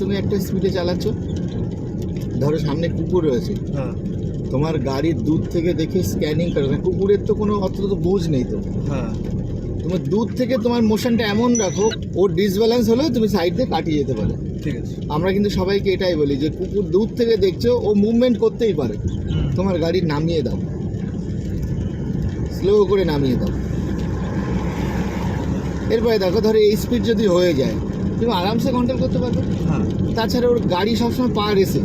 তুমি একটা স্পিডে চালাচ্ছ, ধরো সামনে কুকুর রয়েছে, তোমার গাড়ির দূর থেকে দেখে স্ক্যানিং করে, কুকুরের তো কোনো অত তো বুঝ নেই তো, তোমার দূর থেকে তোমার মোশনটা এমন রাখো ওর ডিসব্যালেন্স হলেও তুমি সাইড দিয়ে কাটিয়ে যেতে পারো। ঠিক আছে, আমরা কিন্তু সবাইকে এটাই বলি যে কুকুর দূর থেকে দেখছো, ও মুভমেন্ট করতেই পারে, তোমার গাড়ি নামিয়ে দাও, স্লো করে নামিয়ে দাও। এরপরে দেখো ধরো এই স্পিড যদি হয়ে যায় তুমি আরামসে কন্ট্রোল করতে পারবে। তাছাড়া ওর গাড়ি সবসময় পা রেসে।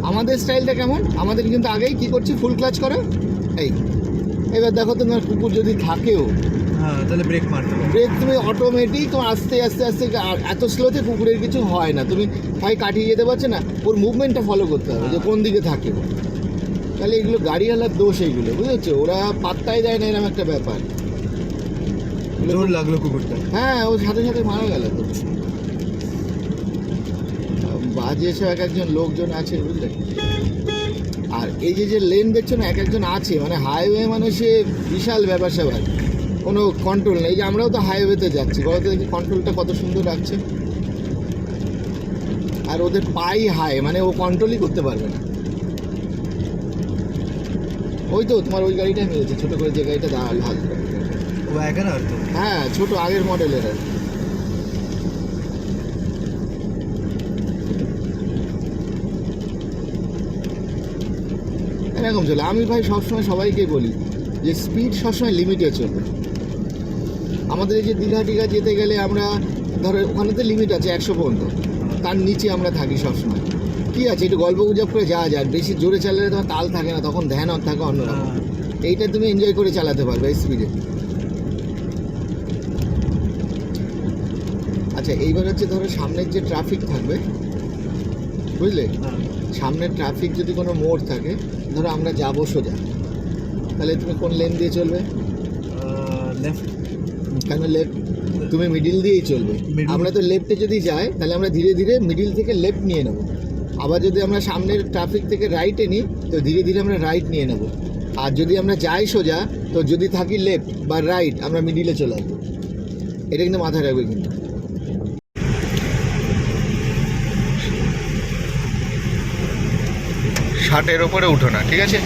আমাদের স্টাইলটা কেমন, আমাদের কিন্তু আগেই কী করছি, ফুল ক্লাচ করে এই। এবার দেখো তোমার কুকুর যদি থাকেও, তাহলে ব্রেক মারতে হবে, ব্রেক তুমি অটোমেটিক তোমার আস্তে আস্তে আস্তে, আর এত স্লোতে কুকুরের কিছু হয় না, তুমি হয় কাটিয়ে যেতে পারছো না, ওর মুভমেন্টটা ফলো করতে হবে যে কোন দিকে থাকে। তাহলে এগুলো গাড়িওয়ালার দোষ, এইগুলো বুঝেছো, ওরা পাত্তাই দেয় না, এরকম একটা ব্যাপার। জোর লাগলো কুকুরটা, হ্যাঁ ওর সাথে সাথে মারা গেল তো। বাজে সব এক একজন লোকজন আছে বুঝলে। আর এই যে লেন দেখছো না, এক একজন আছে, মানে হাইওয়ে মানে সে বিশাল ব্যাপার স্যাপার, কোনো কন্ট্রোল নেই। যে আমরাও তো হাইওয়েতে যাচ্ছি, বলতে দেখি কন্ট্রোলটা কত সুন্দর রাখছে। আর ওদের পাই হাই, মানে ও কন্ট্রোলই করতে পারবে না। ওই তো তোমার ওই গাড়িটা মিলেছে ছোটো করে, যে গাড়িটা লাল ওয়াগনার তো, হ্যাঁ ছোটো আগের মডেলের আর এরকম চলে। আমি ভাই সবসময় সবাইকে বলি যে স্পিড সবসময় লিমিটে চলবে। আমাদের এই যে দীঘা টিঘা যেতে গেলে আমরা ধরো ওখানে তো লিমিট আছে 100 পর্যন্ত, তার নিচে আমরা থাকি সবসময়। কী আছে, একটু গল্প গুজব করে যাওয়া যায়, বেশি জোরে চালালে তোমার তাল থাকে না, তখন ধ্যান থাকে অন্যরকম। এইটা তুমি এনজয় করে চালাতে পারবে এই স্পিডে। আচ্ছা এইবার হচ্ছে ধরো সামনের যে ট্রাফিক থাকবে বুঝলে, সামনের ট্রাফিক যদি কোনো মোড় থাকে, ধরো আমরা যাবো সোজা, তাহলে তুমি কোন লেন দিয়ে চলবে? লেফট। কেন লেফট? তুমি মিডিল দিয়েই চলবে। আমরা তো লেফটে যদি যাই তাহলে আমরা ধীরে ধীরে মিডিল থেকে লেফট নিয়ে নেব। আবার যদি আমরা সামনের ট্রাফিক থেকে রাইটে নিই তো ধীরে ধীরে আমরা রাইট নিয়ে নেব। আর যদি আমরা যাই সোজা, তো যদি থাকি লেফট বা রাইট, আমরা মিডিলে চলে আসবো। এটা কিন্তু মাথায় রাখবে কিন্তু। 60-এর ওপরে উঠো না, ঠিক আছে?